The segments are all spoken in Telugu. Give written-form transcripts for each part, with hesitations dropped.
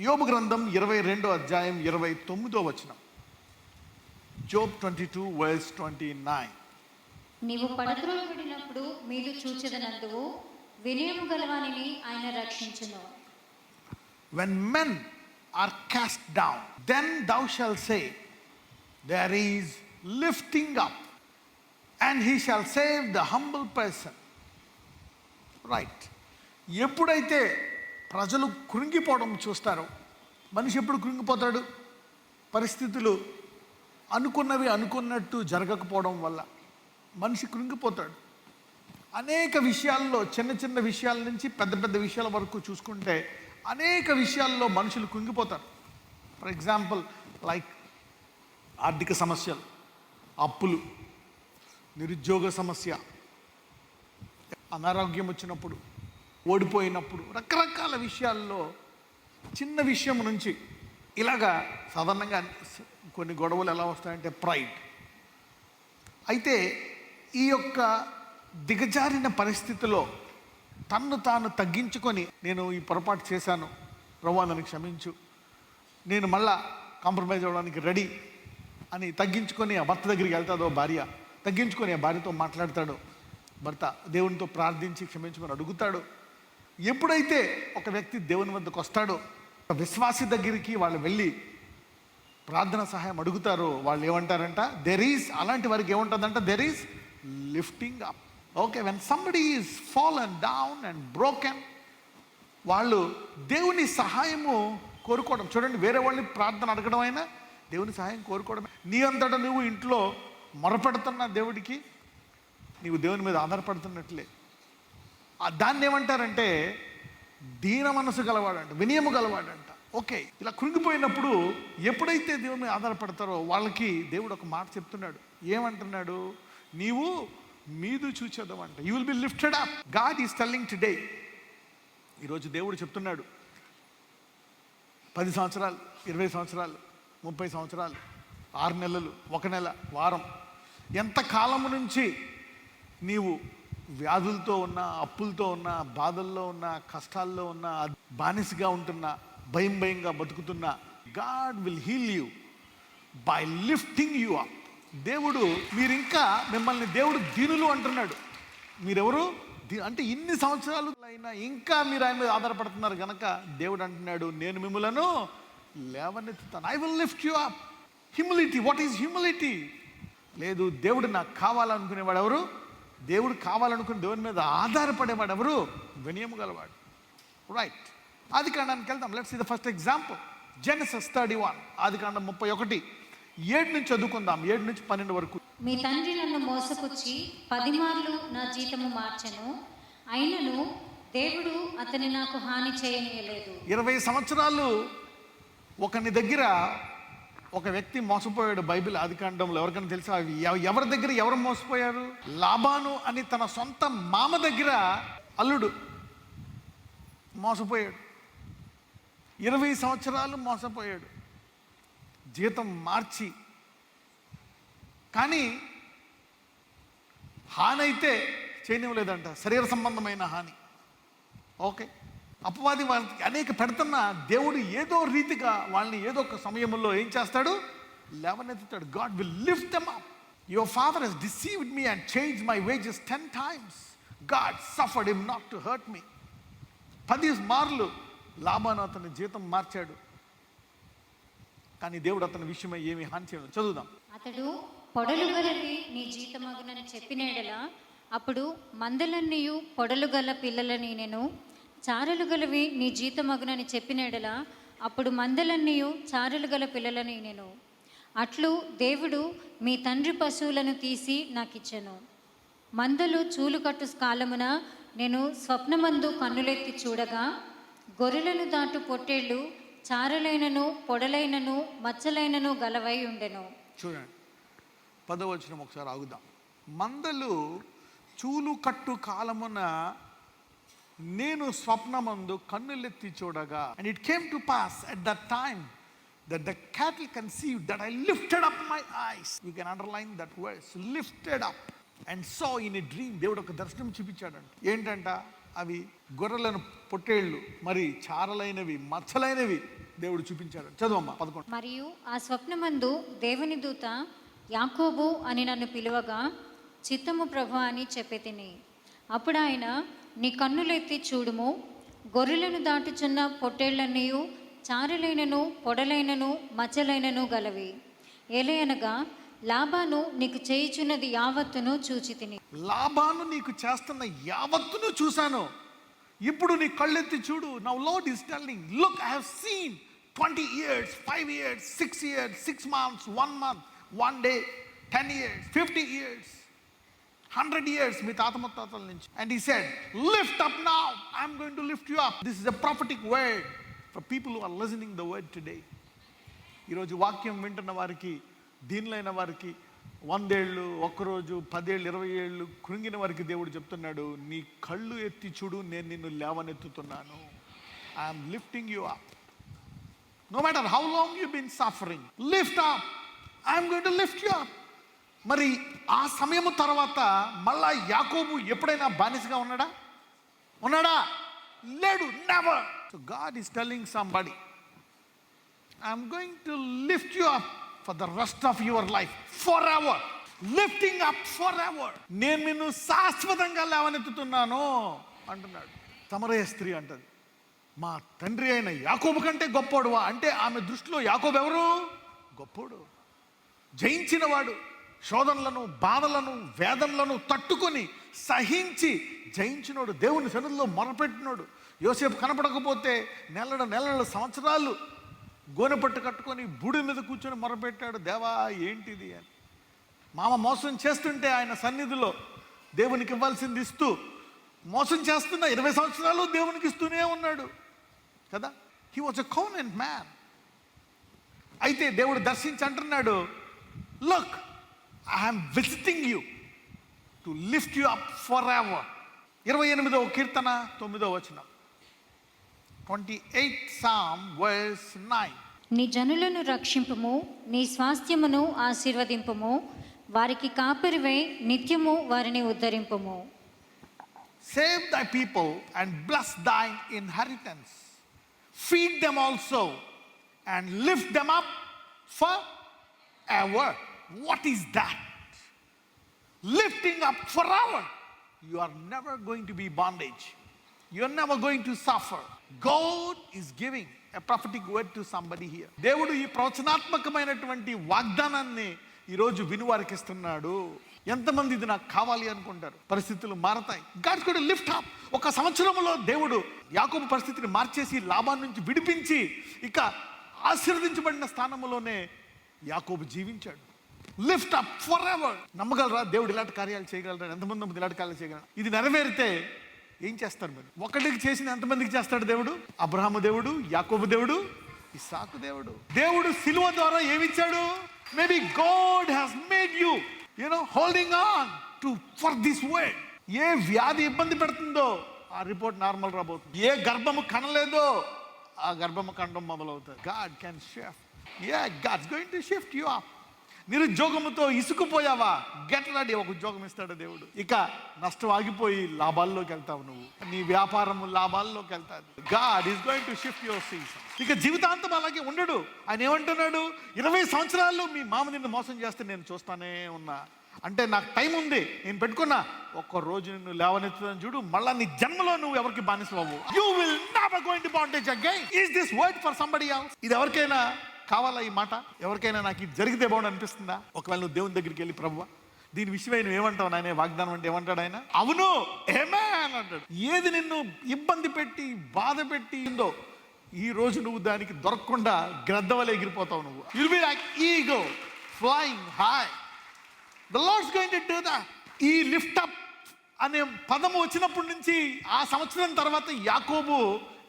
యోబు గ్రంథం 22వ అధ్యాయం 29వ వచనం. Job 22 verse 29. నీవు పడద్రోయబడినప్పుడు మీరు చూచెదనందువు, వినయము గలవానిని ఆయన రక్షించును. When men are cast down, then thou shalt say, there is lifting up, and he shall save the humble person. Right. ఎప్పుడైతే ప్రజలు కృంగిపోవడం చూస్తారో, మనిషి ఎప్పుడు కృంగిపోతాడు? పరిస్థితులు అనుకున్నవి అనుకున్నట్టు జరగకపోవడం వల్ల మనిషి కృంగిపోతాడు. అనేక విషయాల్లో, చిన్న చిన్న విషయాల నుంచి పెద్ద పెద్ద విషయాల వరకు చూసుకుంటే అనేక విషయాల్లో మనుషులు కృంగిపోతారు. ఫర్ ఎగ్జాంపుల్ లైక్ ఆర్థిక సమస్యలు, అప్పులు, నిరుద్యోగ సమస్య, అనారోగ్యం వచ్చినప్పుడు, ఓడిపోయినప్పుడు, రకరకాల విషయాల్లో చిన్న విషయం నుంచి ఇలాగా సాధారణంగా కొన్ని గొడవలు ఎలా వస్తాయంటే ప్రైడ్. అయితే ఈ యొక్క దిగజారిన పరిస్థితిలో తన్ను తాను తగ్గించుకొని, నేను ఈ పొరపాటు చేశాను ప్రభువా నన్ను క్షమించు, నేను మళ్ళా కాంప్రమైజ్ అవ్వడానికి రెడీ అని తగ్గించుకొని ఆ భర్త దగ్గరికి వెళ్తాదో భార్య, తగ్గించుకొని ఆ భార్యతో మాట్లాడతాడు భర్త, దేవునితో ప్రార్థించి క్షమించమని అడుగుతాడు. ఎప్పుడైతే ఒక వ్యక్తి దేవుని వద్దకు వస్తాడో, ఒక విశ్వాసి దగ్గరికి వాళ్ళు వెళ్ళి ప్రార్థన సహాయం అడుగుతారో, వాళ్ళు ఏమంటారంట, దెర్ ఈజ్, అలాంటి వారికి ఏముంటుందంట, there is lifting up. Okay, when somebody is fallen down and broken, వాళ్ళు దేవుని సహాయము కోరుకోవడం. చూడండి, వేరే వాళ్ళని ప్రార్థన అడగడం అయినా దేవుని సహాయం కోరుకోవడం. నీ అంతటా నువ్వు ఇంట్లో మొరపెడుతున్న దేవుడికి నీవు దేవుని మీద ఆధారపడుతున్నట్లే. దాన్ని ఏమంటారంటే దీన మనసు గలవాడంట, వినయము గలవాడంట. ఓకే, ఇలా కృంగిపోయినప్పుడు ఎప్పుడైతే దేవుని మీద ఆధారపడతారో వాళ్ళకి దేవుడు ఒక మాట చెప్తున్నాడు. ఏమంటున్నాడు? నీవు మీదు చూచేద్దామంట. You will be lifted up. God is telling today. ఈరోజు దేవుడు చెప్తున్నాడు, 10 సంవత్సరాలు, 20 సంవత్సరాలు, 30 సంవత్సరాలు, 6 నెలలు, 1 నెల, వారం, ఎంత కాలము నుంచి నీవు వ్యాధులతో ఉన్నా, అప్పులతో ఉన్నా, బాధల్లో ఉన్నా, కష్టాల్లో ఉన్నా, బానిసగా ఉంటున్నా, భయంగా బతుకుతున్నా, God will heal you by lifting you up. దేవుడు, మీరు ఇంకా మిమ్మల్ని దేవుడు దీనులు అంటున్నాడు. మీరెవరు అంటే ఇన్ని సంవత్సరాలు అయినా ఇంకా మీరు ఆయన మీద ఆధారపడుతున్నారు కనుక దేవుడు అంటున్నాడు, నేను మిమ్మలను లేవనెత్తుతాను. I will lift you up. Humility. What is humility? లేదు, దేవుడు నాకు కావాలనుకునేవాడు ఎవరు? దేవుడు కావాలనుకుని దేవుని మీద ఆధారపడేవాడు ఎవరు? వినయము గలవాడు. రైట్. ఆదికాండానికి వెళ్దాం. Let's see the first example. Genesis 31, ఆదికాండం 31, 7 నుంచి చదువుకుందాం, 7 నుంచి 12 వరకు. మీ తండ్రి నన్ను మోసపుచ్చి 10 మార్లు నా జీతము మార్చెను, అయినను దేవుడు అతని నాకు హాని చేయనీయలేదు. 20 సంవత్సరాలు ఒకని దగ్గర ఒక వ్యక్తి మోసపోయాడు. బైబిల్ ఆదికాండంలో ఎవరికైనా తెలుసా? ఎవరి దగ్గర ఎవరు మోసపోయారు? లాబాను అని తన సొంత మామ దగ్గర అల్లుడు మోసపోయాడు. 20 సంవత్సరాలు మోసపోయాడు, జీతం మార్చి. కానీ హాని అయితే చేయనివ్వలేదంట, శరీర సంబంధమైన హాని. ఓకే, అపవాది వాళ్ళకి అనేక పెడుతున్న దేవుడు ఏదో రీతిగా వాళ్ళని ఏదో ఒక సమయంలో ఏం చేస్తాడు? లేవనెత్తుతాడు. God will lift them up. Your father has deceived me and changed my wages 10 times. God suffered him not to hurt me. 10 మార్లు లాబాను అతని జీతం మార్చాడు, కానీ దేవుడు అతని విషయమై ఏమి హాని చేయడు. చదువుదాం. అతడు పొడలు గలవి నీ జీతమగునని చెప్పినేడలా, అప్పుడు మందలన్నీయు పొడలు గల పిల్లలని నేను, చారలు గలవి నీ జీతమగునని చెప్పినేడలా, అప్పుడు మందలన్నీయు చారలు గల పిల్లలని నేను. అట్లు దేవుడు మీ తండ్రి పశువులను తీసి నాకిచ్చెను. మందలు చూలుకట్టు కాలమున నేను స్వప్నమందు కన్నులెత్తి చూడగా, గొర్రెలను దాటు పొట్టేళ్ళు చారలైనను పొడలైనను మచ్చలైనను గలవై ఉండెను. చూడండి, 10వ వచనం ఒకసారి ఆగుదాం. మందలు చూలు కట్టు కాలమున నేను స్వప్నమందు కన్నులెత్తి చూడగా, and it came to pass at that time that the cattle conceived that I lifted up my eyes. You can underline that verse, lifted up, and saw in a dream. దేవుడు ఒక దర్శనం చూపించాడంట. ఏంటంట? అవి గొర్రెలను పొట్టేళ్ళు, మరి చారలైనవి, మచ్చలైనవి దేవుడు చూపించాడు. చదువమ్మా 11. మరియు ఆ స్వప్నమందు దేవుని దూత యాకోబు అని నన్ను పిలువగా చిత్తము ప్రభు అని చెప్పితిని. అప్పుడు ఆయన, నీ కన్నులెత్తి చూడుము, గొర్రెలను దాటుచున్న పొట్టేళ్లన్నీయు చారులైనను పొడలైనను మచ్చలైనను గలవి. ఏలయనగా లాబాను నీకు చేయుచున్నది యావత్తును చూచితిని. లాబాను నీకు చేస్తున్న యావత్తును చూశాను, ఇప్పుడు నీ కళ్ళెత్తి చూడు. Now lord is telling, look, I have seen 20 years, 5 years, 6 years, 6 months, 1 month, 1 day, 10 years, 50 years, 100 years మీ తాత ముత్తాతల నుంచి. And he said, lift up now, I'm going to lift you up. This is a prophetic word for people who are listening the word today. ఈరోజు వాక్యం వింటున్న వారికి, దీనిలైన వారికి, 100 ఏళ్ళు, ఒక్కరోజు 10 ఏళ్ళు, 20 ఏళ్ళు కృంగిన వారికి దేవుడు చెప్తున్నాడు, నీ కళ్ళు ఎత్తి చూడు, నేను నిన్ను లేవనెత్తుతున్నాను. I'm lifting you up. No matter how long you've been suffering, lift up. I'm going to lift you up. మరి ఆ సమయము తర్వాత మళ్ళా యాకోబు ఎప్పుడైనా బానిసగా ఉన్నాడా? లేడు, never. So God is telling somebody, I'm going to lift you up for the rest of your life, forever. Lifting up forever. నేను నిన్ను శాశ్వతంగా లేవనెత్తుతున్నాను అంటున్నాడు. సమరయ స్త్రీ అంటది, మా తండ్రి అయిన యాకోబు కంటే గొప్పోడువా? అంటే ఆమె దృష్టిలో యాకోబు ఎవరు? గొప్పోడు, జయించినవాడు, శోధనలను, బాధలను, వేదనలను తట్టుకొని సహించి జయించినోడు, దేవుని సన్నిధిలో మొరపెట్టినోడు. యోసేపు కనపడకపోతే నెలల సంవత్సరాలు గోనెపట్టు కట్టుకొని బూడి మీద కూర్చొని మొరపెట్టాడు, దేవా ఏంటిది అని. మామ మోసం చేస్తుంటే ఆయన సన్నిధిలో దేవునికి ఇవ్వాల్సింది ఇస్తూ, మోసం చేస్తున్న 20 సంవత్సరాలు దేవునికి ఇస్తూనే ఉన్నాడు కదా. He was a covenant man. అయితే దేవుడు దర్శించి అంటున్నాడు, look, I'm visiting you to lift you up for ever. 28వ కీర్తన 9వ వచనం, 28 Psalm verse 9. నీ జనులను రక్షింపుము, నీ స్వాస్థ్యమును ఆశీర్వదింపుము, వారికి కాపరివై నిత్యము వారిని ఉద్ధరింపుము. Save thy people and bless thine inheritance. Feed them also and lift them up forever. What is that? Lifting up forever. You are never going to be bondage. You are never going to suffer. God is giving a prophetic word to somebody here. దేవుడు ఈ ప్రవచనాత్మకమైనటువంటి వాగ్దానాన్ని ఈరోజు వినువారికి ఇస్తున్నాడు. ఎంతమంది ఇది నాకు కావాలి అనుకుంటారు? పరిస్థితులు మారతాయి. God's going to lift up. ఒక సంవత్సరంలో దేవుడు యాకోబు పరిస్థితిని మార్చేసి లాబాను నుంచి విడిపించి ఇక ఆశీర్వదించబడిన స్థానంలోనే యాకోబు జీవించాడు. Lift up for ever. నమ్మగలరా దేవుడు ఇలాంటి కార్యాలు చేయగలరా? ఎంతమంది ఇలాంటి కార్యాలు చేయగలరా? ఇది నెరవేరితే ఏం చేస్తారు మీరు? ఒకటికి చేసిన ఎంతమందికి చేస్తాడు దేవుడు? అబ్రహాము దేవుడు, యాకోబు దేవుడు, ఇస్సాకు దేవుడు. దేవుడు సిలువ ద్వారా ఏమిచ్చాడు? Maybe God has made you holding on to for this word. ఏ వ్యాధి ఇబ్బంది పెడుతుందో ఆ రిపోర్ట్ నార్మల్ రాబోతుంది. ఏ గర్భము కనలేదో ఆ గర్భము కండం మొదలవుతుంది. God can shift. Yeah, God's going to shift you up. నిరుద్యోగముతో ఇసుకుపోయావా? గెట్ రెడీ, ఒక ఉద్యోగం ఇస్తాడు దేవుడు. ఇక నష్టం ఆగిపోయి లాభాల్లోకి వెళ్తావు నువ్వు. నీ వ్యాపారము లాభాల్లోకి వెళ్తాది. God is going to shift your season. ఇక జీవితాంతం అలాగే ఉండడు. ఆయన ఏమంటున్నాడు? 20 సంవత్సరాలు మీ మామ నిన్ను మోసం చేస్తే నేను చూస్తానే ఉన్నా. అంటే నాకు టైం ఉంది, నేను పెట్టుకున్నా. ఒక్క రోజు నిన్ను లేవనెత్తుదని చూడు, మళ్ళా నీ జన్మలో నువ్వు ఎవరికి బానిసవ్వవు. You will never go into bondage again. Is this word for somebody else? ఇది ఎవరికైనా కావాలా ఈ మాట? ఎవరికైనా నాకు ఇది జరిగితే బాగుండు అనిపిస్తుందా? ఒకవేళ నువ్వు దేవుని దగ్గరికి వెళ్ళి, ప్రభువా దీని విషయమై నువ్వు ఏమంటావు నాయన? వాగ్దానం అంటే ఏమంటాడు ఆయన? అవును, ఆమేన్ అంటాడు. ఏది నిన్ను ఇబ్బంది పెట్టి బాధ పెట్టిందో ఈ రోజు నువ్వు దానికి దొరకకుండా గ్రద్దవలే ఎగిరిపోతావు నువ్వు. You'll be like eagle flying high. The Lord's going to do that. ఈ లిఫ్ట్ అప్ అనే పదము వచ్చినప్పటి నుంచి ఆ సంవత్సరం తర్వాత యాకోబు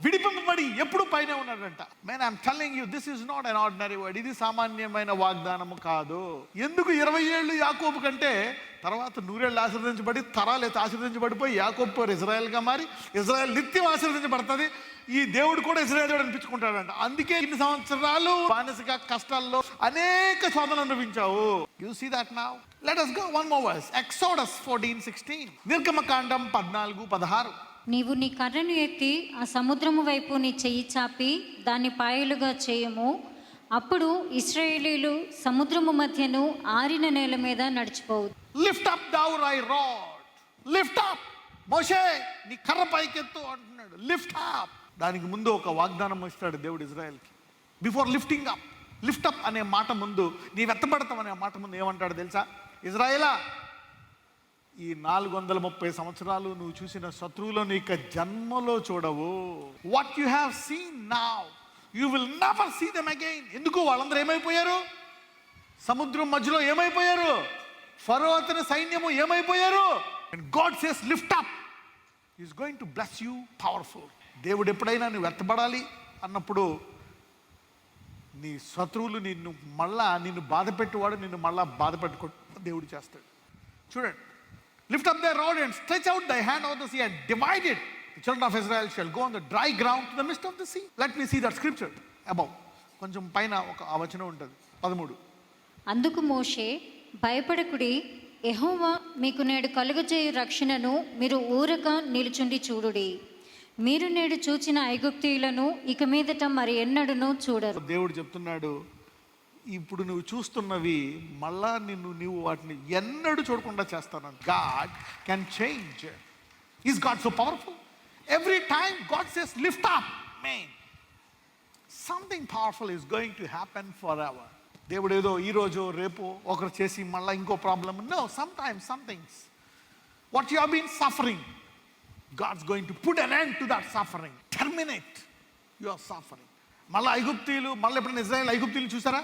విడిపింపబడి ఎప్పుడు పైన ఉన్నాడంట. Man, I'm telling you, this is not an ordinary word. ఇది సామాన్యమైన వాగ్దానము కాదు. ఎందుకు 20 ఏళ్ళు యాకోబు కంటే తర్వాత 100 ఏళ్ళు ఆశీర్వదించబడి తరాలు ఆశీర్వదించబడిపోయి యాకోబు పేరు ఇజ్రాయెల్గా మారి ఇజ్రాయెల్ నిత్యం ఆశీర్వదించబడుతుంది. ఈ దేవుడు కూడా ఇజ్రాయెల్ దేవుడు అనిపించుకుంటాడంట. అందుకే ఇన్ని సంవత్సరాలు బానిసగా కష్టాల్లో అనేక శోధనలు అనుభవించావు. You see that now? Let us go one more verse. Exodus 14:16. నిర్గమకాండం 14:16. నీవు నీ కర్రను ఎత్తి ఆ సముద్రము వైపు నీ చెయ్యి చాపి దాన్ని పాయలుగా చేయము. అప్పుడు ఇశ్రాయేలీలు సముద్రము మధ్యను ఆరిన నేల మీద నడిచిపోవు. Lift up thou thy rod, lift up. మోషే నీ కర్ర పైకెత్తు అంటున్నాడు. Lift up. దానికి ముందు ఒక వాగ్దానం ఇస్తాడు దేవుడు ఇజ్రాయెల్కి. Before lifting up, lift up అనే మాట ముందు, నీ వెత్తబడతాం అనే మాట ముందు ఏమంటాడు తెలుసా? ఇజ్రాయేలా, ఈ 430 సంవత్సరాలు నువ్వు చూసిన శత్రువులను ఇక జన్మలో చూడవు. What you have seen now you will never see them again. ఎందుకు? వాళ్ళందరూ ఏమైపోయారు? సముద్రం మధ్యలో ఏమైపోయారు? ఫరో అతని సైన్యము ఏమైపోయారు? And God says lift up, he is going to bless you powerful. దేవుడు ఎప్పుడైనా నువ్వు ఎత్తబడాలి అన్నప్పుడు నీ శత్రువులు నిన్ను బాధ పెట్టేవాడు నిన్ను మళ్ళా బాధ పెట్టుకో దేవుడు చేస్తాడు. చూడండి, lift up thy rod and stretch out thy hand over the sea and divide it. The children of Israel shall go on the dry ground to the midst of the sea. Let me see that scripture above. కొంచెం పైన ఒక వచనం ఉంటుంది 13. అందుకు మోషే, భయపడకుడి, యెహోవా మీకు నేడు కలుగజేయు రక్షణను మీరు ఊరక నిలుచుండి చూడుడి. మీరు నేడు చూచిన ఐగుప్తీయులను ఇక మీదట మరి ఎన్నడూనూ చూడరు. దేవుడు చెప్తున్నాడు, ఇప్పుడు నువ్వు చూస్తున్నవి మళ్ళా నువ్వు వాటిని ఎన్నడూ చూడకుండా చేస్తాను. God can change. Is God so powerful? Every time God says lift up, man something powerful is going to happen forever. దేవుడు ఏదో ఈరోజు రేపు ఒకరు చేసి మళ్ళీ ఇంకో problem. No, sometimes some things what you have been suffering, God's going to put an end to that suffering, terminate your suffering. మళ్ళీ ఐగుప్తీయులు, మళ్ళీ ఎప్పుడైనా ఇజ్రాయెల్ ఐగుప్తీయులు చూసారా?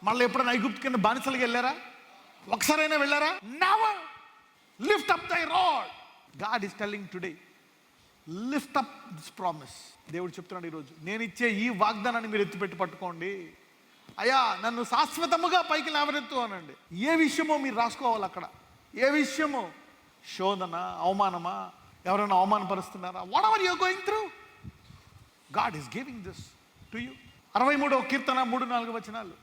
మళ్ళీ ఎప్పుడైనా ఐగుప్తు కింద బానిసలుగా వెళ్ళారా? ఒకసారైనా వెళ్ళారా? నెవర్. లిఫ్ట్ అప్ దై rod. God is telling today, lift up this promise. దేవుడు చెప్తున్నాడు ఈరోజు, నేను ఇచ్చే ఈ వాగ్దానాన్ని మీరు ఎత్తిపెట్టి పట్టుకోండి. అయ్యా, నన్ను శాశ్వతముగా పైకి లేవనెత్తు అనండి. ఏ విషయమో మీరు రాసుకోవాలి అక్కడ. ఏ విషయమో, శోధన, అవమానమా, ఎవరైనా అవమానపరుస్తున్నారా, whatever you're going through, God is giving this to you. 63వ కీర్తన 3-4 వచనాలు.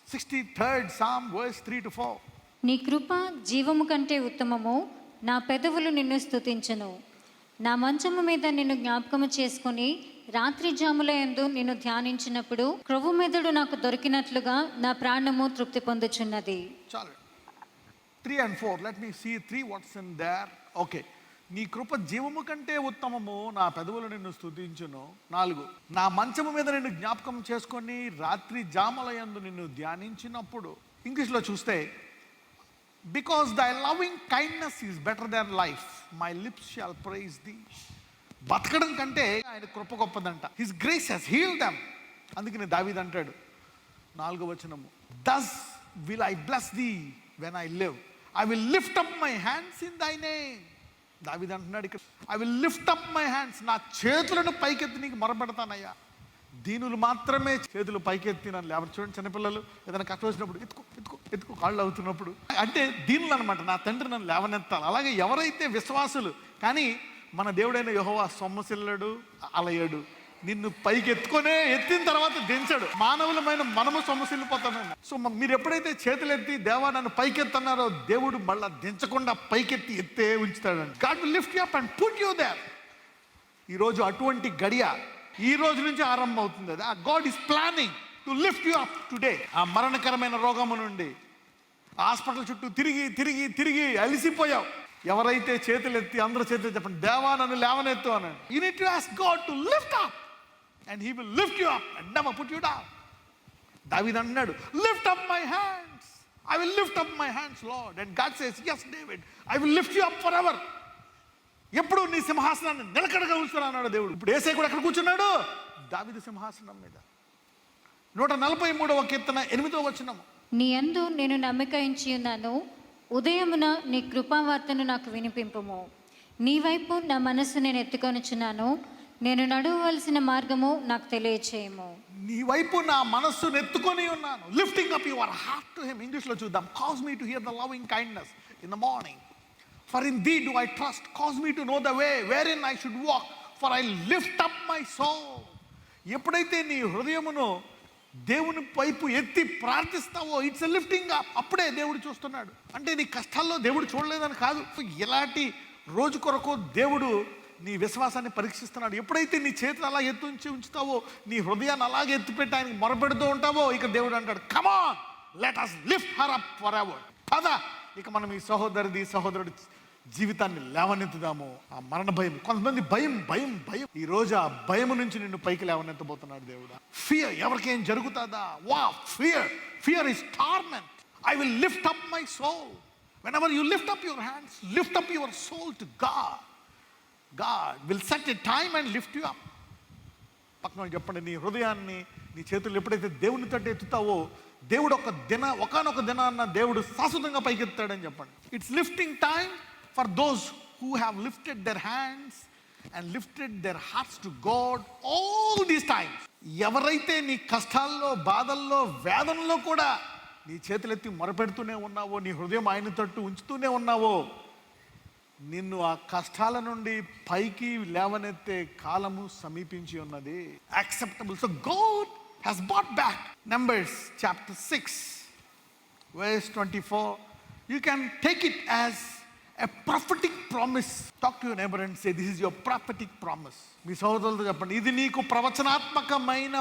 63rd Psalm verse 3-4. నీ కృప జీవము కంటే ఉత్తమము, నా పెదవులు నిన్ను స్తుతించును. నా మంచము మీద నిన్ను జ్ఞాపకము చేసుకుని రాత్రి జాముల యందు నిన్ను ధ్యానించినప్పుడు క్రొవ్వు మెదడు నాకు దొరికినట్లుగా నా ప్రాణము తృప్తి పొందుచున్నది. చాలు. 3 and 4. Let me see 3 what's in there. Okay. నీ కృప జీవము కంటే ఉత్తమము, నా పెదవులు నిన్ను స్తుతించును. 4, నా మంచము మీద నిన్ను జ్ఞాపకం చేసుకొని రాత్రి జామల యందు నిన్ను ధ్యానించినప్పుడు. ఇంగ్లీష్లో చూస్తే, because thy loving kindness is better than life, my lips shall praise thee. బతకడం కంటే ఆయన కృప గొప్పదంట. His grace has healed them. అందుకని దావీదు అంటాడు 4వ వచనము, thus will I bless thee when I live, I will lift up my hands in thy name. దావీదు అంటున్నాడు ఇక్కడ, I will lift up my hands, నా చేతులను పైకెత్తి నీకు మొరపెడతానయ్యా. దీనులు మాత్రమే చేతులు పైకెత్తి నన్ను లేవరు. చూడండి, చిన్నపిల్లలు ఏదైనా కష్టం వచ్చినప్పుడు ఎత్తుకో కాళ్ళు అవుతున్నప్పుడు, అంటే దీనులు అనమాట, నా తండ్రి నన్ను లేవనెత్తాలి. అలాగే ఎవరైతే విశ్వాసులు, కానీ మన దేవుడైన యెహోవా సొమ్మసిల్లడు, అలయడు. నిన్ను పైకి ఎత్తిన తర్వాత దించడు. మానవులమైన మనము సొమ్మసిల్లిపోతామేమో. సో మీరు ఎప్పుడైతే చేతులు ఎత్తి దేవా నన్ను పైకెత్తన్నారో, దేవుడు మళ్ళా దించకుండా పైకెత్తి ఎత్తే ఉంచుతాడండి. God will lift you up and put you there. ఈరోజు అటువంటి గడియ ఈ రోజు నుంచి ఆరంభం అవుతుంది. అది God is planning to lift you up today. ఆ మరణకరమైన రోగము నుండి హాస్పిటల్ చుట్టూ తిరిగి అలిసిపోయావు. ఎవరైతే చేతులు ఎత్తి, అందరూ చేతులు చెప్పండి, దేవా నన్ను లేవనెత్తు అనండి. You need to ask God to lift up and he will lift you up and never put you down. దావీదు అన్నాడు, lift up my hands, I will lift up my hands, Lord. And God says, yes David, I will lift you up forever. ఎప్పుడు నీ సింహాసనాన్ని నిలకడగా ఉంచుతాను అన్నాడు దేవుడు. ఇప్పుడు యేసయ్య కూడా ఎక్కడ కూర్చున్నాడు? దావీదు సింహాసనం మీద. 143వ కీర్తన 8వ వచనం, నీ యందు నేను నమ్మిక ఉంచి ఉన్నాను, ఉదయమున నీ కృపావార్తను నాకు వినిపింపుము. నీ వైపు నా మనస్సు నేను ఎత్తుకొనుచున్నాను, నేను నడవవలసిన మార్గము నాకు తెలియచేయము. నీ వైపు నా మనస్సును ఎత్తుకొని ఉన్నాను. Lifting up your heart to him. ఇంగ్లీష్లో చూద్దాం, cause me to hear the loving kindness in the morning, for in thee do I trust, cause me to know the way wherein I should walk, for I lift up my soul. ఎప్పుడైతే నీ హృదయమును దేవుని వైపు ఎత్తి ప్రార్థిస్తావో, ఇట్స్ ఎ లిఫ్టింగ్ అప్. అప్పుడే దేవుడు చూస్తున్నాడు. అంటే నీ కష్టాల్లో దేవుడు చూడలేదని కాదు, ఇలాంటి రోజు కొరకు దేవుడు నీ విశ్వాసాన్ని పరీక్షిస్తున్నాడు. ఎప్పుడైతే నీ చేతులు అలా ఎత్తుంచి ఉంచుతావో, నీ హృదయాన్ని అలాగే ఎత్తిపెట్టి ఆయనకి మొరపెడుతూ ఉంటావో, ఇక దేవుడు అంటాడు, come on, let us lift her up forever. పద, ఇక మనం ఈ సహోదరుడి జీవితాన్ని లేవనెత్తుదాము. ఆ మరణ భయం, కొంతమంది భయం భయం భయం, ఈ రోజు ఆ భయం నుంచి నిన్ను పైకి లేవనెత్తబోతున్నాడు దేవుడు. ఫియర్, ఎవరికేం జరుగుతుందా? వా, fear is torment. I will lift up my soul. Whenever you lift up your hands, lift up your soul to God. God will set a time and lift you up. పక్కన చెప్పండి, నీ హృదయాన్ని, నీ చేతులు ఎప్పుడైతే దేవుని తట్టు ఎత్తుతావో, దేవుడు ఒకనొక దినాన్న దేవుడు శాశ్వతంగా పైకెత్తాడని చెప్పండి. It's lifting time for those who have lifted there hands and lifted there hearts to God all these times. ఎవరైతే నీ కష్టాల్లో, బాధల్లో, వేదనలో కూడా నీ చేతులెత్తి మొరపెడుతూనే ఉన్నావో, నీ హృదయం ఆయన తట్టు ఉంచుతూనే ఉన్నావో, నిన్ను ఆ కష్టాల నుండి పైకి లేవనెత్తే కాలము సమీపించి ఉన్నది. Acceptable. So God has bought back. Numbers chapter 6 verse 24. You can take it as a prophetic promise. Talk to your neighbor and say, this is your prophetic promise. మీ సహోదరులతో చెప్పండి, ఇది నీకు ప్రవచనాత్మకమైన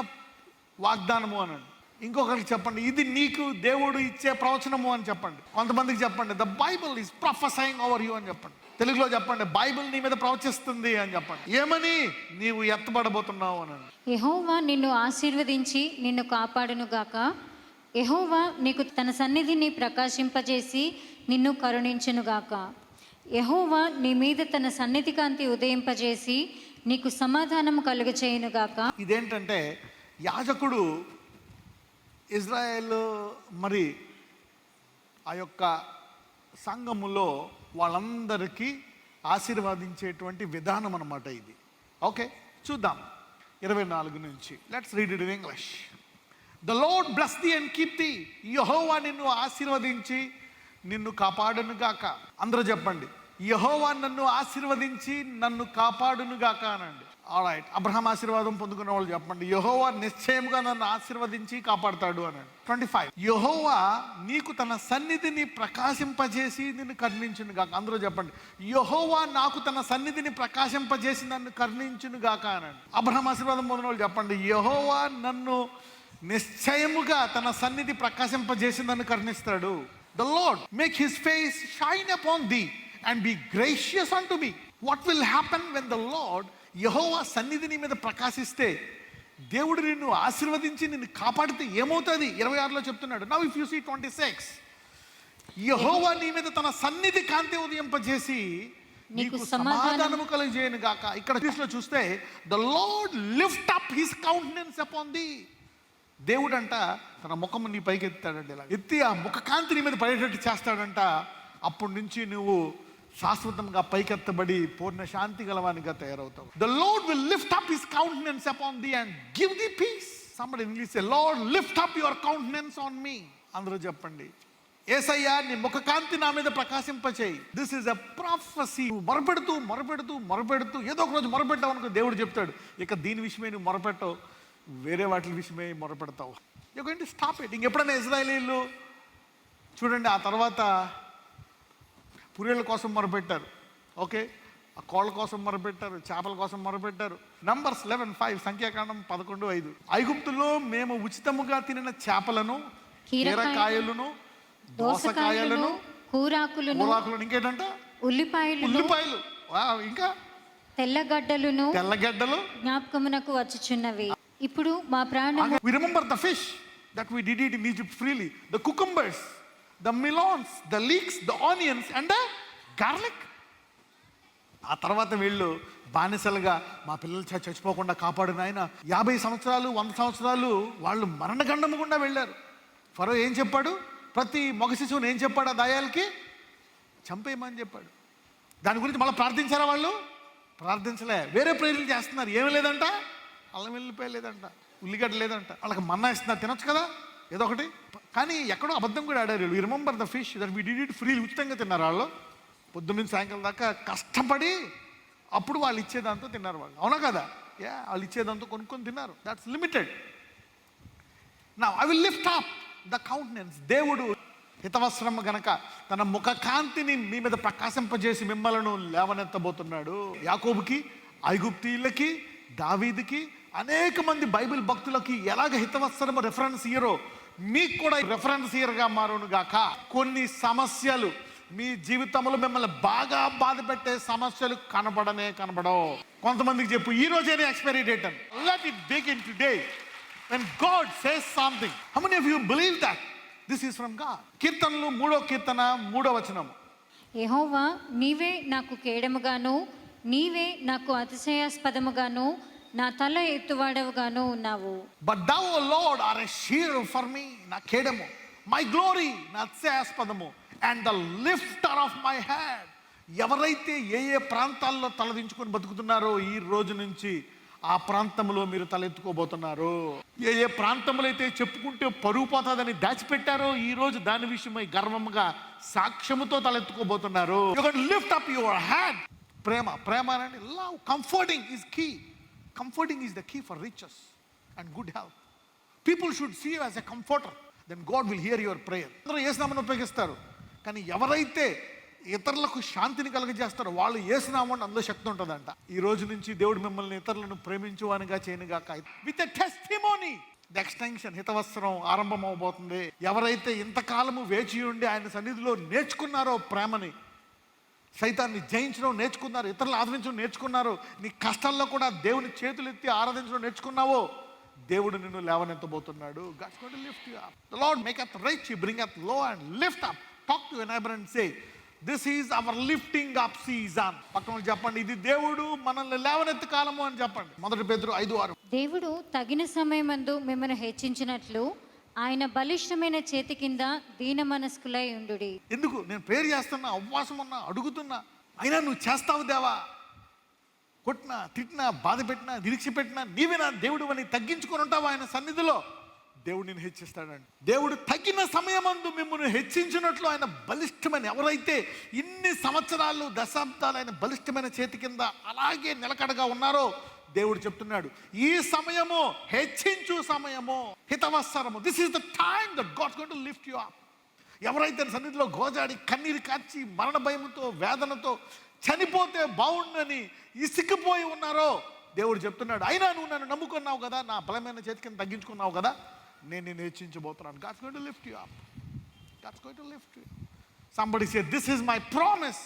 వాగ్దానము అనండి. ఇంకొకరికి చెప్పండి, ఇది నీకు దేవుడు ఇచ్చే ప్రవచనము అని చెప్పండి. కొంతమందికి చెప్పండి, the Bible is prophesying over you అని చెప్పండి. తెలుగులో చెప్పండి, బైబిల్ నీ మీద ప్రవచిస్తుంది అని చెప్పండి. ఏమని? నీవు ఎత్తబడబోతున్నావు అనండి. యెహోవా నిన్ను ఆశీర్వదించి నిన్ను కాపాడును గాక. యెహోవా నీకు తన సన్నిధిని ప్రకాశింపజేసి నిన్ను కరుణించును గాక. యెహోవా నీ మీద తన సన్నిధి కాంతి ఉదయింపజేసి నీకు సమాధానం కలుగచేయును గాక. ఇదేంటంటే, యాజకుడు ఇజ్రాయెల్ మరి ఆ యొక్క సంఘములో వాళ్ళందరికీ ఆశీర్వదించేటువంటి విధానం అన్నమాట ఇది. ఓకే, చూద్దాం 24 నుంచి. Let's read it in English. The Lord bless thee and keep thee. యెహోవా నిన్ను ఆశీర్వదించి నిన్ను కాపాడును గాక. అందరూ చెప్పండి, యెహోవా నన్ను ఆశీర్వదించి నన్ను కాపాడును గాక అనండి. ఆల్రైట్, అబ్రహాం ఆశీర్వాదం పొందుకున్న వాళ్ళు చెప్పండి, యెహోవా నిశ్చయముగా నన్ను ఆశీర్వదించి కాపాడుతాడు అనండి. 25, యెహోవా నీకు తన సన్నిధిని ప్రకాశింపజేసి నిన్ను కరుణించును గాక. అందరూ చెప్పండి, యెహోవా నాకు తన సన్నిధిని ప్రకాశింపజేసి నన్ను కరుణించును గాక అనండి. అబ్రహాం ఆశీర్వాదం పొందిన వాళ్ళు చెప్పండి, యెహోవా నన్ను నిశ్చయముగా తన సన్నిధి ప్రకాశింపజేసి నన్ను కరుణిస్తాడు. The Lord make his face shine upon thee and be gracious unto me. What will happen when the Lord, యెహోవా సన్నిధి నీ మీద ప్రకాశిస్తే, దేవుడు నిన్ను ఆశీర్వదించి నిన్ను కాపాడితే ఏమవుతుంది? 26లో చెప్తున్నాడు. నౌ ఇఫ్ యు సీ 26, యెహోవా నీ మీద తన సన్నిధి కాంతి ఉదయింపజేసి నీకు సమాధానము కలుగజేయును గాక. ఇక్కడ ఇంగ్లీష్లో చూస్తే, the Lord lift up his countenance upon thee. దేవుడంట తన ముఖము నీ పైకి ఎత్తాడంట, ఇలా ఎత్తి ఆ ముఖ కాంతి నీ మీద పడేటట్టు చేస్తాడంట. అప్పటి నుంచి నువ్వు శాశ్వతంగా పైకెత్తబడి పూర్ణ శాంతి గలవానిగా తయారవుతావు. The Lord will lift up his countenance upon thee and give thee peace. Somebody English say, Lord lift up your countenance on me. అందరూ చెప్పండి, యేసయ్యా నీ ముఖ కాంతి నా మీద ప్రకాశింపచేయి. This is a prophecy. మొరపెడుతూ మొరపెడుతూ మొరపెడుతూ ఏదో ఒక రోజు మొరపెట్టావు అనుకో, దేవుడు చెప్తాడు, ఇక దీని విషయమే నువ్వు మొరపెట్టవు, వేరే వాటి విషయమే మొరపెడతావు. You going to stop it. ఇంకెప్పుడైనా ఇజ్రాయేలీలు చూడండి, ఆ తర్వాత పుర్రెల కోసం మొరపెట్టారు, ఓకే, ఆ కోళ్ళ కోసం మొరపెట్టారు, చేపల కోసం మొరపెట్టారు. నంబర్స్ 11:5, సంఖ్యాకాండం 11:5, ఐగుప్తులో మేము ఉచితముగా తినిన చేపలను, కీరకాయలను, దోసకాయలను, కూరాకులను, ఇంకేంటంట, ఉల్లిపాయలు, ఇంకా తెల్లగడ్డలు జ్ఞాపకమునకు వచ్చుచున్నవి. ఇప్పుడు మా ప్రాణం. We remember the fish that we did eat in Egypt freely, the cucumbers, the melons, the leeks, the onions and the garlic. ఆ తర్వాత వీళ్ళు బానిసలుగా మా పిల్లలు చచ్చిపోకుండా కాపాడు నాయన. 50 సంవత్సరాలు 100 సంవత్సరాలు వాళ్ళు మరణగండము గుండా వెళ్ళారు. ఫరో ఏం చెప్పాడు? ప్రతి మగ శిశువుని ఏం చెప్పాడు? ఆ దయాలకి చంపేయమని చెప్పాడు. దాని గురించి మళ్ళీ ప్రార్థించారా? వాళ్ళు ప్రార్థించలే, వేరే ప్రేయర్లు చేస్తున్నారు. ఏమీ లేదంట, అల్లం వెల్లిపాయ లేదంట, ఉల్లిగడ్డ లేదంట, వాళ్ళకి మన్నా ఇస్తున్నారు, తినొచ్చు కదా ఏదో ఒకటి. కానీ ఎక్కడో అబద్ధం కూడా ఆడారు. You remember the fish that we did it free. ఉచితంగా తిన్నారు వాళ్ళు, పొద్దున్న సాయంకాలం దాకా కష్టపడి అప్పుడు వాళ్ళు ఇచ్చేదాంతో తిన్నారు వాళ్ళు, అవునా కదా? వాళ్ళు ఇచ్చేదాంతో కొనుక్కొని తిన్నారు. That's limited. Now I will lift up the countenance. దేవుడు హితవస్త్రం గనక తన ముఖ కాంతిని మీ మీద ప్రకాశింపజేసి మిమ్మలను లేవనెత్తబోతున్నాడు. యాకోబుకి, ఐగుప్తీయులకి, దావీదుకి, అనేక మంది బైబిల్ భక్తులకి ఎలాగ హితవస్త్రం రెఫరెన్స్ ఇయరో మీకు కూడా రెఫరెన్స్ ఇయర్గా మారును గాక. కొన్ని సమస్యలు మీ జీవితంలో మిమ్మల్ని బాగా బాధ పెట్టే సమస్యలు కనబడవు. కొంతమందికి చెప్పు, ఈ రోజేనే ఎక్స్పైరీ డేట్ అని. Let it begin today when God says something. How many of you believe that this is from God? కీర్తనలు 3వ కీర్తన 3వ వచనం. యెహోవా నీవే నాకు కేడముగాను, నీవే నాకు అతిశయాస్పదముగాను, నా తల ఎత్తువాడవుగాను ఉన్నావు. But thou, O Lord, are a shield for me. నా కేడము, my glory, నా అతిశయాస్పదము, and the lifter of my head. ఎవరైతే ఏ ఏ ప్రాంతాల్లో తలదించుకొని బతుకుతున్నారో ఈ రోజు నుంచి ఆ ప్రాంతంలో మీరు తలెత్తుకోబోతున్నారు. ఏ ఏ ప్రాంతంలో అయితే చెప్పుకుంటే పరువు పోతాదని దాచిపెట్టారో ఈ రోజు దాని విషయమై గర్వంగా సాక్ష్యముతో తలెత్తుకోబోతున్నారు. You can lift up your head. ప్రేమ అంటే love. Comforting is key. Comforting is the key for riches and good health. People should see you as a comforter. Then God will hear your prayer. అందరూ యేసునామమును ఉపయోగిస్తారు, కానీ ఎవరైతే ఇతరులకు శాంతిని కలుగజేస్తారు వాళ్ళు యేసునామమున అందులో శక్తి ఉంటుందంట. ఈ రోజు నుంచి దేవుడు మిమ్మల్ని ఇతరులను ప్రేమించువానిగా చేయనుగాక. With a testimony. The extension, హితవస్త్రం ఆరంభం అవబోతుంది. ఎవరైతే ఇంతకాలము వేచి ఉండి ఆయన సన్నిధిలో నేర్చుకున్నారో ప్రేమని, సైతాన్ని జయించడం నేర్చుకున్నారు, ఇతరులు ఆదరించడం నేర్చుకున్నారు, నీ కష్టాల్లో కూడా దేవుని చేతులు ఎత్తి ఆరాధించడం నేర్చుకున్నావో దేవుడు నిన్ను లేవనెత్తబోతున్నాడు. God's going to lift you up. The Lord maketh rich, He bringeth low, and lift up. Talk to your neighbor and say, this is our lifting up season. పక్కన చెప్పండి, ఇది దేవుడు మనల్ని లేవనెత్తి కాలము అని చెప్పండి. 1 పేతురు 5:6. దేవుడు తగిన సమయమందు మిమ్మల్ని హెచ్చించినట్లు ఆయన బలిష్టమైన చేతి కింద దీన మనస్కులై ఉండుడి. ఎందుకు నేను ప్రేయర్ చేస్తున్నా, ఉపవాసం ఉన్నా, అడుగుతున్నా, అయినా నువ్వు చేస్తావు దేవా, కొట్టినా, తిట్టినా, బాధ పెట్టినా, నిరీక్ష పెట్టినా నీవే నా దేవుడు అని తగ్గించుకొని ఉంటావు ఆయన సన్నిధిలో, దేవుడు నేను హెచ్చిస్తాడండి. దేవుడు తగిన సమయమందు మిమ్మల్ని హెచ్చించినట్లు ఆయన బలిష్టమైన, ఎవరైతే ఇన్ని సంవత్సరాలు దశాబ్దాలు ఆయన బలిష్టమైన చేతి కింద అలాగే నిలకడగా ఉన్నారో దేవుడు చెప్తున్నాడు, ఈ సమయము హెచ్చించు సమయము, హితవత్సరము. This is the time that God's going to lift you up. ఎవరైతే సన్నిధిలో గోజాడి కన్నీరు కార్చి మరణ భయముతో వేదనతో చనిపోతే బాగుండని ఇసికిపోయి ఉన్నారో దేవుడు చెప్తున్నాడు, అయినా నువ్వు నన్ను నమ్ముకున్నావు కదా, నా బలమైన చేతి కింద తగ్గించుకున్నావు కదా, నేను నిన్ను హెచ్చించబోతున్నాను. God's going to lift you up. God's going to lift you. Somebody said, this is my promise.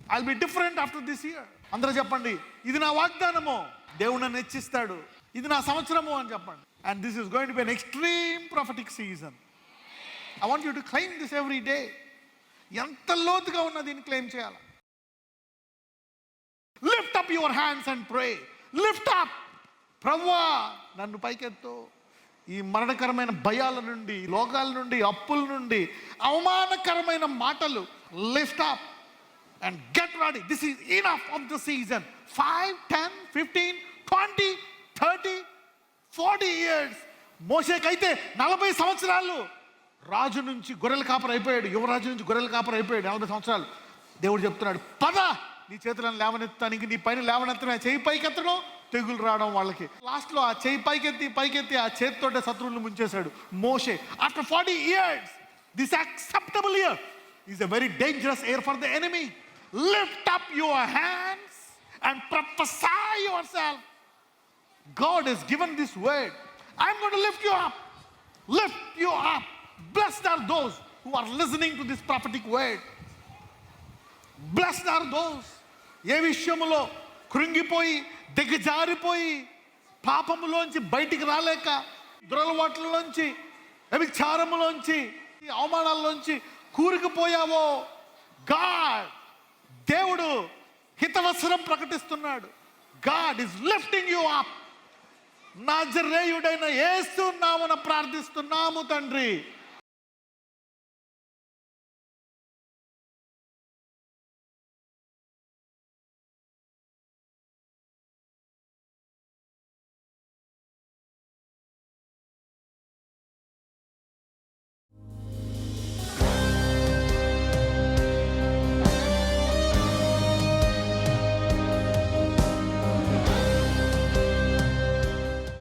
I'll be different after this year. అందరూ చెప్పండి, ఇది నా వాగ్దానము, దేవుడు నన్ను హెచ్చిస్తాడు, ఇది నా సంవత్సరము అని చెప్పండి. And this is going to be an extreme prophetic season. I want you to claim this every day. ఎంత లోతుగా ఉన్నది దీన్ని క్లెయిమ్ చేయాలి. Lift up your hands and pray. Lift up. ప్రభువా నన్ను పైకెత్తు, ఈ మరణకరమైన భయాల నుండి, లోకాల నుండి, అప్పుల నుండి, అవమానకరమైన మాటలు. Lift up and get ready. This is enough of the season. 5, 10, 15, 20, 30, 40 years. మోషేకైతే 40 సంవత్సరాలు రాజు నుంచి గొర్రెల కాపరి అయిపోయాడు, యువరాజు నుంచి గొర్రెల కాపరి అయిపోయాడు. 40 సంవత్సరాలు. దేవుడు చెప్తున్నాడు, పద నీ చేతులను లేవనెత్తానికి, నీ పైన లేవనెత్తడం, చెయ్యి పైకెత్తడం, తెగులు రావడం వాళ్ళకి. లాస్ట్లో ఆ చెయ్యి పైకెత్తి ఆ చేతితోటే శత్రువులను ముంచేశాడు మోషే. After 40 years, this acceptable year is a very dangerous year for the enemy. Lift up your hands and prophesy yourself. God has given this word. I'm going to lift you up. Lift you up. Blessed are those who are listening to this prophetic word. Blessed are those ఏ విషయంలో కృంగిపోయి దిగజారిపోయి పాపములోంచి బయటికి రాలేక, దురలవాట్లలోంచి, వ్యభిచారములోంచి, అవమానాల్లోంచి కూరుకుపోయావో, గాడ్, దేవుడు హితవత్సరం ప్రకటిస్తున్నాడు. God is lifting you up. నజరేయుడైన యేసు నామమున ప్రార్థిస్తున్నాము తండ్రి.